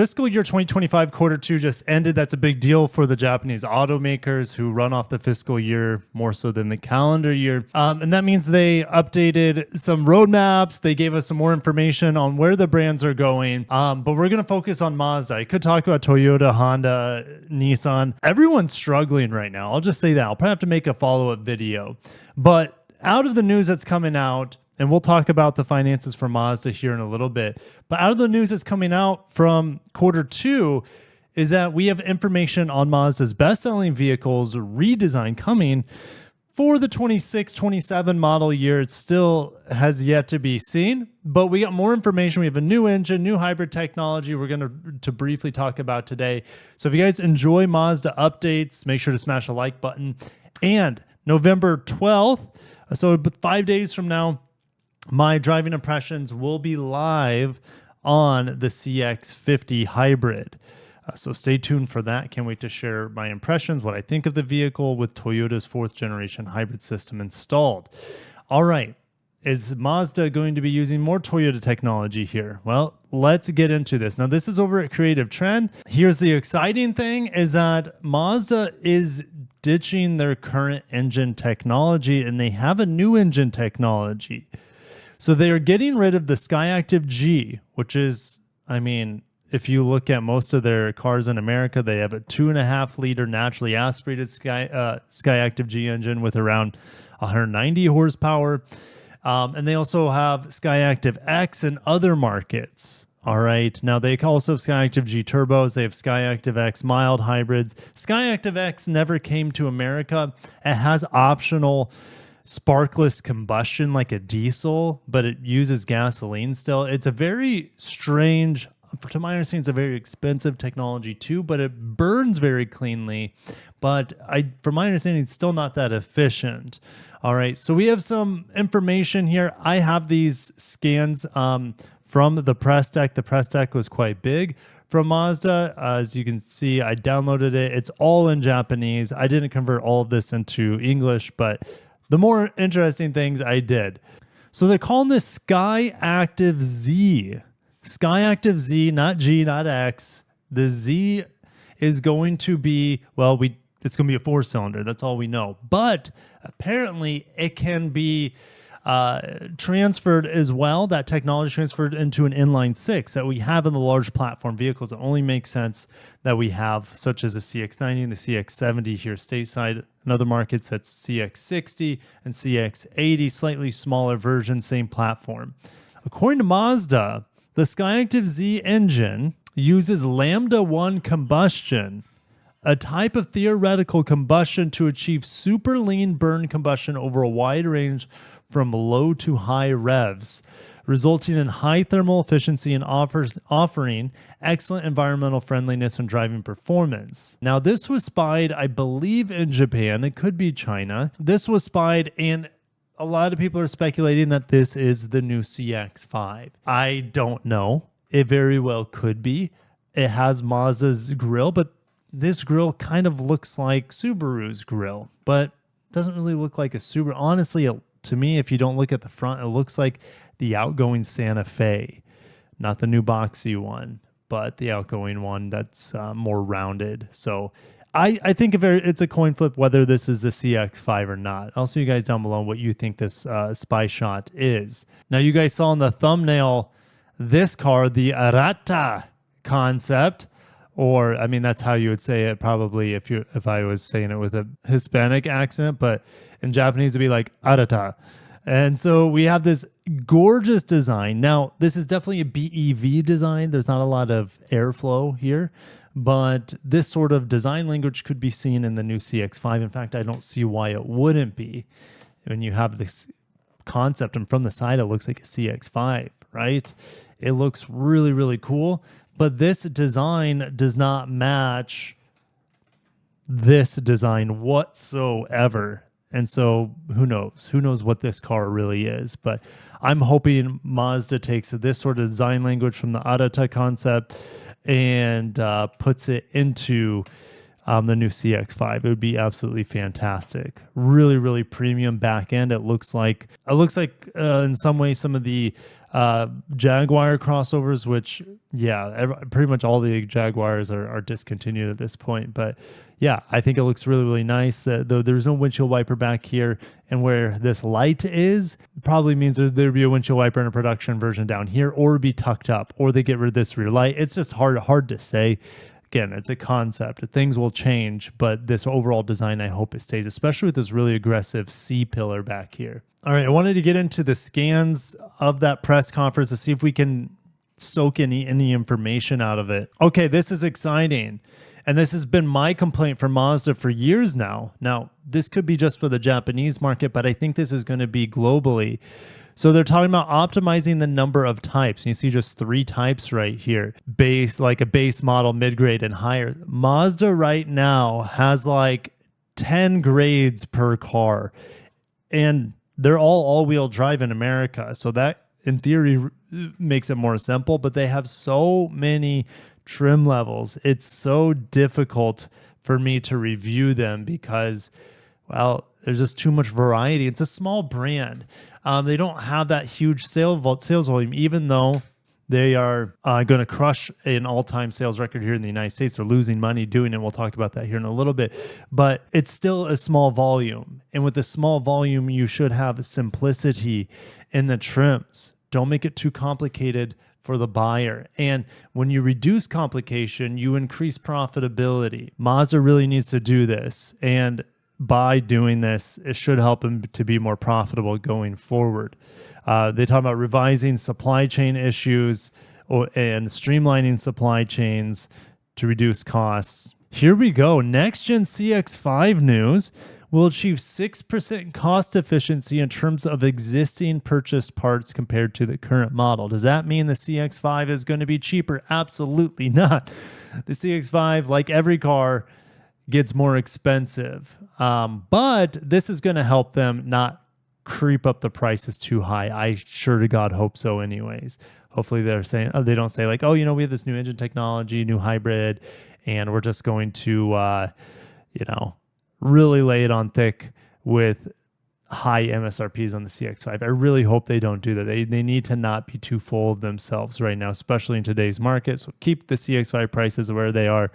Fiscal year 2025 quarter two just ended. That's a big deal for the Japanese automakers who run off the fiscal year more so than the calendar year. And that means they updated some roadmaps. They gave us some more information on where the brands are going. But we're going to focus on Mazda. I could talk about Toyota, Honda, Nissan. Everyone's struggling right now. I'll just say that. I'll probably have to make a follow-up video. But out of the news that's coming out, and we'll talk about the finances for Mazda here in a little bit. But out of the news that's coming out from quarter two is that we have information on Mazda's best-selling vehicles redesign coming for the 26-27 model year. It still has yet to be seen, but we got more information. We have a new engine, new hybrid technology we're going to briefly talk about today. So if you guys enjoy Mazda updates, make sure to smash the like button. And November 12th, so 5 days from now, my driving impressions will be live on the CX-50 hybrid. So stay tuned for that. Can't wait to share my impressions, what I think of the vehicle with Toyota's 4th generation hybrid system installed. All right. Is Mazda going to be using more Toyota technology here? Well, let's get into this. Now, this is over at Creative Trend. Here's the exciting thing is that Mazda is ditching their current engine technology and they have a new engine technology. So they are getting rid of the Skyactive G, which is, I mean, if you look at most of their cars in America, they have a 2.5-liter naturally aspirated Skyactive G engine with around 190 horsepower. And they also have Skyactiv X in other markets. All right. Now, they also have Skyactiv G turbos. They have Skyactiv X mild hybrids. Skyactiv X never came to America. It has optional sparkless combustion like a diesel, but it uses gasoline still. It's a very strange, to my understanding, it's a very expensive technology too, but it burns very cleanly. But from my understanding, it's still not that efficient. All right, so we have some information here. I have these scans from the press deck. The press deck was quite big from Mazda. As you can see, I downloaded it. It's all in Japanese. I didn't convert all of this into English, but the more interesting things I did. So they're calling this Skyactiv Z. Skyactiv Z, not G, not X. The Z is going to be, well, it's going to be a 4-cylinder. That's all we know. But apparently it can be transferred as well. That technology transferred into an inline 6 that we have in the large platform vehicles. It only makes sense that we have, such as the CX-90 and the CX-70 here stateside. In other markets, that's CX-60 and CX-80, slightly smaller version, same platform. According to Mazda, the Skyactiv Z engine uses Lambda 1 combustion, a type of theoretical combustion to achieve super lean burn combustion over a wide range from low to high revs, resulting in high thermal efficiency and offering excellent environmental friendliness and driving performance. Now, this was spied, I believe, in Japan. It could be China. This was spied, and a lot of people are speculating that this is the new CX-5. I don't know. It very well could be. It has Mazda's grille, but this grille kind of looks like Subaru's grille, but doesn't really look like a Subaru. Honestly, to me, if you don't look at the front, it looks like the outgoing Santa Fe, not the new boxy one, but the outgoing one that's more rounded. So I think it's a coin flip whether this is the CX-5 or not. I'll see you guys down below what you think this spy shot is. Now, you guys saw in the thumbnail this car, the Arata concept, or I mean, that's how you would say it probably if I was saying it with a Hispanic accent, but in Japanese it'd be like Arata. And so we have this gorgeous design. Now, this is definitely a BEV design. There's not a lot of airflow here, but this sort of design language could be seen in the new CX-5. In fact, I don't see why it wouldn't be. When you have this concept and from the side, it looks like a CX-5, right? It looks really, really cool, but this design does not match this design whatsoever. And so who knows? Who knows what this car really is? But I'm hoping Mazda takes this sort of design language from the Arata concept and puts it into the new CX-5. It would be absolutely fantastic. Really, really premium back end. It looks like in some ways some of the Jaguar crossovers, which pretty much all the Jaguars are discontinued at this point. But yeah, I think it looks really, really nice. That though there's no windshield wiper back here, and where this light is, probably means there'd be a windshield wiper in a production version down here, or be tucked up, or they get rid of this rear light. It's just hard to say. Again, it's a concept. Things will change, but this overall design, I hope it stays, especially with this really aggressive C pillar back here. All right, I wanted to get into the scans of that press conference to see if we can soak any information out of it. Okay, this is exciting. And this has been my complaint for Mazda for years now. Now, this could be just for the Japanese market, but I think this is going to be globally. So they're talking about optimizing the number of types. You see just 3 types right here. Like a base model, mid-grade, and higher. Mazda right now has like 10 grades per car. And they're all-wheel drive in America. So that, in theory, makes it more simple. But they have so many trim levels. It's so difficult for me to review them because, well, there's just too much variety. It's a small brand. They don't have that huge sales volume, even though they are going to crush an all-time sales record here in the United States. They're losing money doing it. We'll talk about that here in a little bit. But it's still a small volume. And with a small volume, you should have simplicity in the trims. Don't make it too complicated for the buyer. And when you reduce complication, you increase profitability. Mazda really needs to do this. And by doing this, it should help them to be more profitable going forward. They talk about revising supply chain issues and streamlining supply chains to reduce costs. Here we go. Next gen CX-5 news will achieve 6% cost efficiency in terms of existing purchased parts compared to the current model. Does that mean the CX-5 is going to be cheaper? Absolutely not. The CX-5, like every car, gets more expensive. But this is going to help them not creep up the prices too high. I sure to God hope so anyways. Hopefully they're saying, they don't say like, we have this new engine technology, new hybrid, and we're just going to, really lay it on thick with high MSRPs on the CX-5. I really hope they don't do that. They need to not be too full of themselves right now, especially in today's market. So keep the CX-5 prices where they are,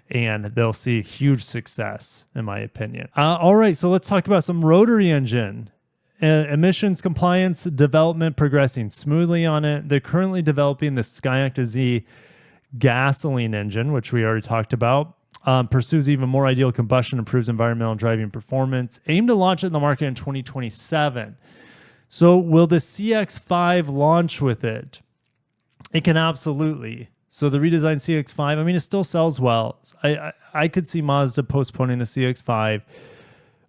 and they'll see huge success, in my opinion. All right, so let's talk about some rotary engine. Emissions compliance development progressing smoothly on it. They're currently developing the Skyactive Z gasoline engine, which we already talked about. Pursues even more ideal combustion, improves environmental and driving performance. Aim to launch it in the market in 2027. So will the CX-5 launch with it? It can absolutely. So the redesigned CX-5, it still sells well. I could see Mazda postponing the CX-5.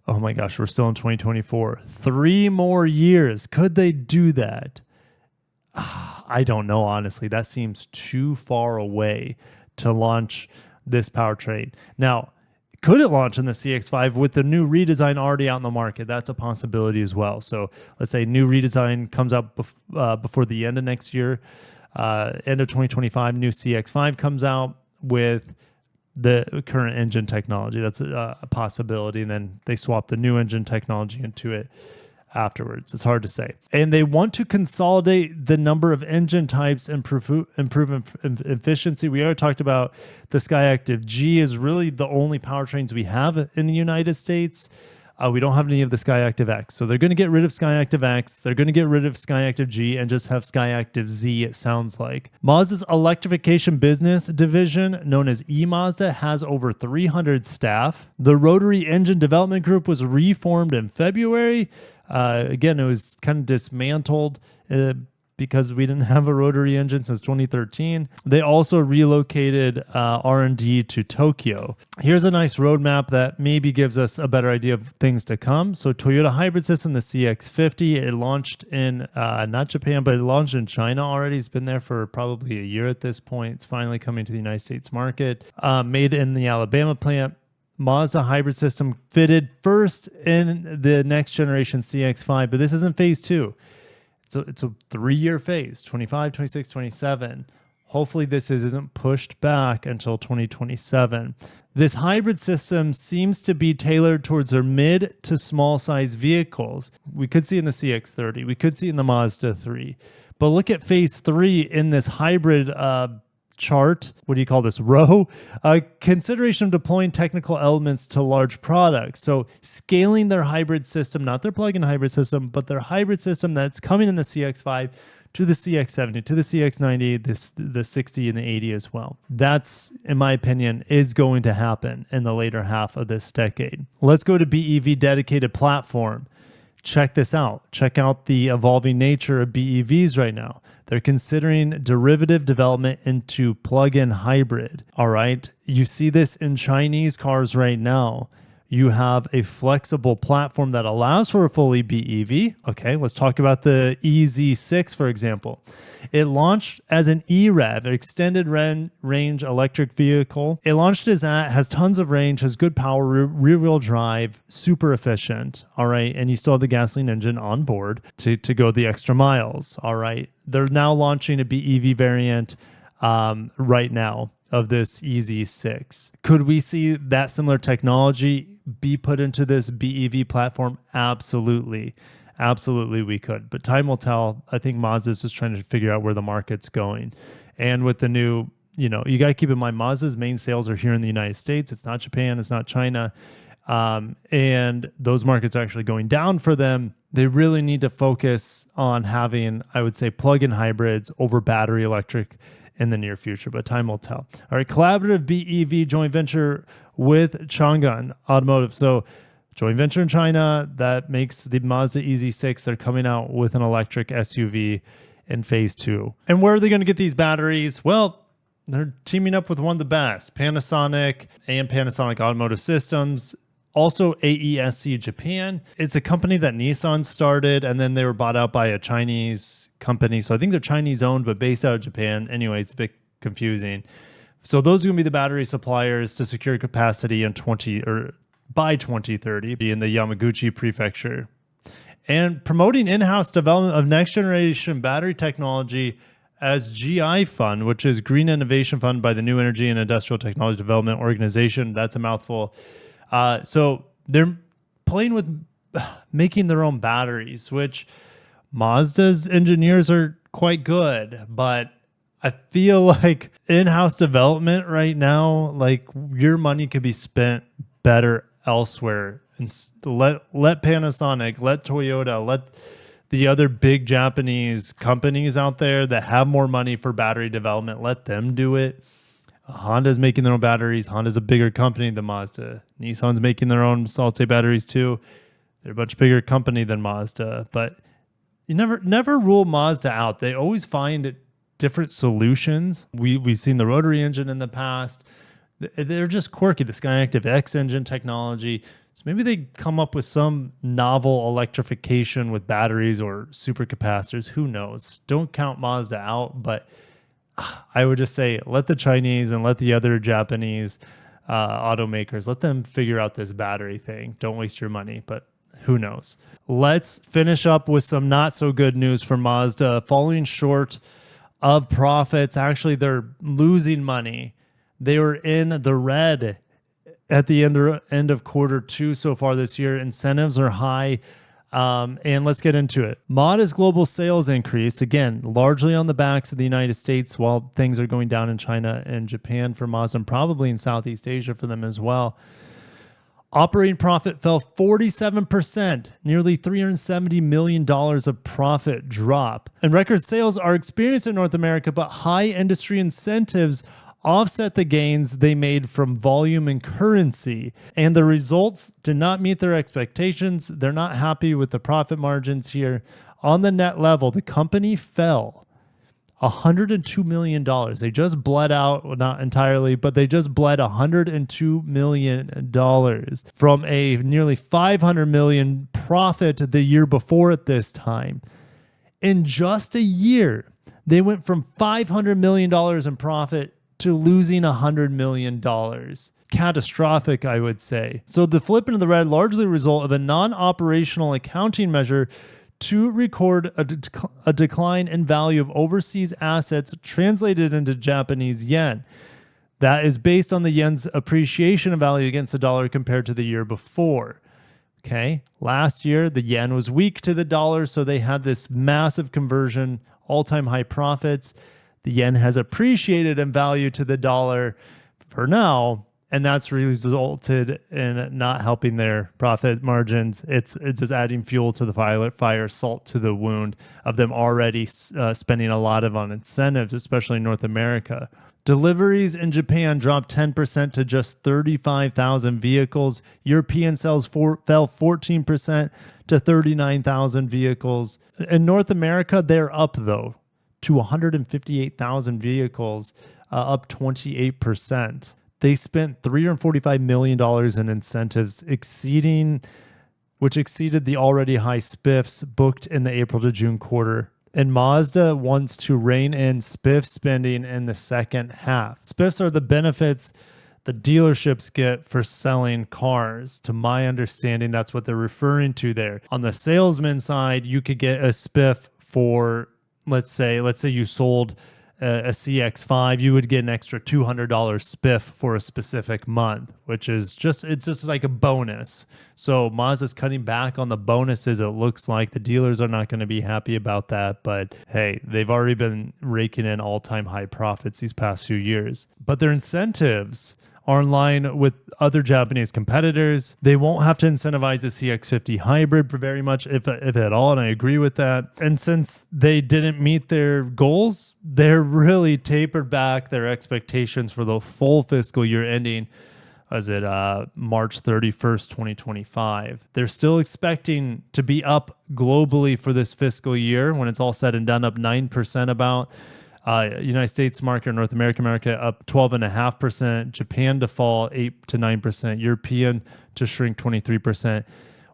Oh my gosh, we're still in 2024. 3 more years. Could they do that? I don't know, honestly. That seems too far away to launch this powertrain. Now, could it launch in the CX-5 with the new redesign already out in the market? That's a possibility as well. So let's say new redesign comes out before the end of next year. End of 2025, new CX-5 comes out with the current engine technology. That's a possibility. And then they swap the new engine technology into it afterwards. It's hard to say. And they want to consolidate the number of engine types and improve efficiency. We already talked about the Skyactiv G is really the only powertrains we have in the United States. We don't have any of the Skyactiv X. So they're going to get rid of Skyactiv X. They're going to get rid of Skyactiv G and just have Skyactiv Z, it sounds like. Mazda's electrification business division, known as eMazda, has over 300 staff. The Rotary Engine Development Group was reformed in February. Again, it was kind of dismantled because we didn't have a rotary engine since 2013. They also relocated R&D to Tokyo. Here's a nice roadmap that maybe gives us a better idea of things to come. So Toyota hybrid system, the CX-50, it launched in not Japan, but it launched in China already. It's been there for probably a year at this point. It's finally coming to the United States market. Made in the Alabama plant. Mazda hybrid system fitted first in the next generation CX-5, but this isn't phase 2. It's a 3-year phase, 25, 26, 27. Hopefully this isn't pushed back until 2027. This hybrid system seems to be tailored towards their mid to small size vehicles. We could see in the CX-30, we could see in the Mazda 3. But look at phase 3 in this hybrid chart. What do you call this? Row? Consideration of deploying technical elements to large products. So scaling their hybrid system, not their plug-in hybrid system, but their hybrid system that's coming in the CX-5 to the CX-70, to the CX-90, the 60 and the 80 as well. That's, in my opinion, is going to happen in the later half of this decade. Let's go to BEV dedicated platform. Check this out. Check out the evolving nature of BEVs right now. They're considering derivative development into plug-in hybrid. All right. You see this in Chinese cars right now. You have a flexible platform that allows for a fully BEV. Okay, let's talk about the EZ6, for example. It launched as an EREV, an extended range electric vehicle. It launched as that, has tons of range, has good power, rear-wheel drive, super efficient. All right, and you still have the gasoline engine on board to go the extra miles. All right, they're now launching a BEV variant right now of this EZ6. Could we see that similar technology be put into this BEV platform? Absolutely. Absolutely we could. But time will tell. I think Mazda is just trying to figure out where the market's going. And with the new, you got to keep in mind, Mazda's main sales are here in the United States. It's not Japan. It's not China. And those markets are actually going down for them. They really need to focus on having, I would say, plug-in hybrids over battery electric in the near future, but time will tell. All right, collaborative BEV joint venture with Changan Automotive. So joint venture in China that makes the Mazda EZ6. They're coming out with an electric SUV in phase 2. And where are they going to get these batteries? Well, they're teaming up with one of the best, Panasonic and Panasonic Automotive Systems. Also AESC Japan. It's a company that Nissan started, and then they were bought out by a Chinese company. So I think they're Chinese owned, but based out of Japan. Anyway, it's a bit confusing. So those are going to be the battery suppliers to secure capacity by 2030 in the Yamaguchi prefecture. And promoting in-house development of next generation battery technology as GI Fund, which is Green Innovation Fund by the New Energy and Industrial Technology Development Organization. That's a mouthful. So they're playing with making their own batteries, which Mazda's engineers are quite good, but I feel like in-house development right now, like your money could be spent better elsewhere. And let Panasonic, let Toyota, let the other big Japanese companies out there that have more money for battery development, let them do it. Honda's making their own batteries. Honda's a bigger company than Mazda. Nissan's making their own solid-state batteries too. They're a much bigger company than Mazda, but you never rule Mazda out. They always find different solutions. We've seen the rotary engine in the past. They're just quirky. The Skyactive Z Engine technology. So maybe they come up with some novel electrification with batteries or supercapacitors. Who knows? Don't count Mazda out, but I would just say let the Chinese and let the other Japanese automakers, let them figure out this battery thing. Don't waste your money, but who knows? Let's finish up with some not so good news for Mazda. Falling short of profits. Actually, they're losing money. They were in the red at the end of quarter 2 so far this year. Incentives are high. And let's get into it. Modest global sales increase, again, largely on the backs of the United States, while things are going down in China and Japan for Mazda, and probably in Southeast Asia for them as well. Operating profit fell 47%, nearly $370 million of profit drop. And record sales are experienced in North America, but high industry incentives offset the gains they made from volume and currency. And the results did not meet their expectations. They're not happy with the profit margins here. On the net level, the company fell $102 million. They just bled out, well, not entirely, but they just bled $102 million from a nearly $500 million profit the year before at this time. In just a year, they went from $500 million in profit to losing $100 million. Catastrophic, I would say. So the flip into the red largely a result of a non-operational accounting measure to record a decline in value of overseas assets translated into Japanese yen. That is based on the yen's appreciation of value against the dollar compared to the year before. Okay, last year the yen was weak to the dollar, so they had this massive conversion, all-time high profits. The yen has appreciated in value to the dollar for now, and that's resulted in not helping their profit margins. It's just adding fuel to the fire, salt to the wound of them already spending a lot on incentives, especially in North America. Deliveries in Japan dropped 10% to just 35,000 vehicles. European sales fell 14% to 39,000 vehicles. In North America, they're up, though, to 158,000 vehicles, up 28%. They spent $345 million in incentives, which exceeded the already high spiffs booked in the April to June quarter. And Mazda wants to rein in spiff spending in the second half. Spiffs are the benefits the dealerships get for selling cars. To my understanding, that's what they're referring to there. On the salesman side, you could get a spiff for, let's say you sold a CX-5, you would get an extra $200 spiff for a specific month, which is just like a bonus. So Mazda's cutting back on the bonuses. It looks like the dealers are not going to be happy about that, but hey, they've already been raking in all-time high profits these past few years. But their incentives are in line with other Japanese competitors. They won't have to incentivize the CX-50 hybrid very much, if at all, and I agree with that. And since they didn't meet their goals, they're really tapered back their expectations for the full fiscal year ending as it March 31st, 2025. They're still expecting to be up globally for this fiscal year when it's all said and done, up 9% about. United States market or North American market up 12.5%, Japan to fall 8 to 9%, European to shrink 23%.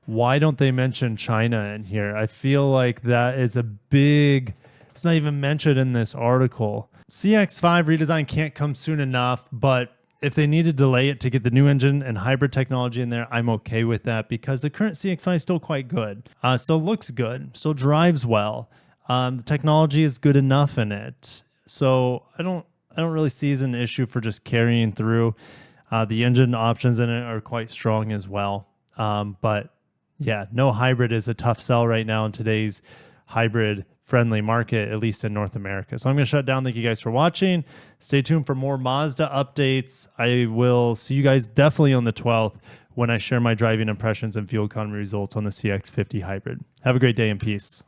Why don't they mention China in here? I feel like that is it's not even mentioned in this article. CX-5 redesign can't come soon enough, but if they need to delay it to get the new engine and hybrid technology in there, I'm okay with that because the current CX-5 is still quite good. Still looks good, still drives well. The technology is good enough in it. So I don't really see as an issue for just carrying through. The engine options in it are quite strong as well. But yeah, no hybrid is a tough sell right now in today's hybrid friendly market, at least in North America. So I'm going to shut down. Thank you guys for watching. Stay tuned for more Mazda updates. I will see you guys definitely on the 12th when I share my driving impressions and fuel economy results on the CX-50 hybrid. Have a great day and peace.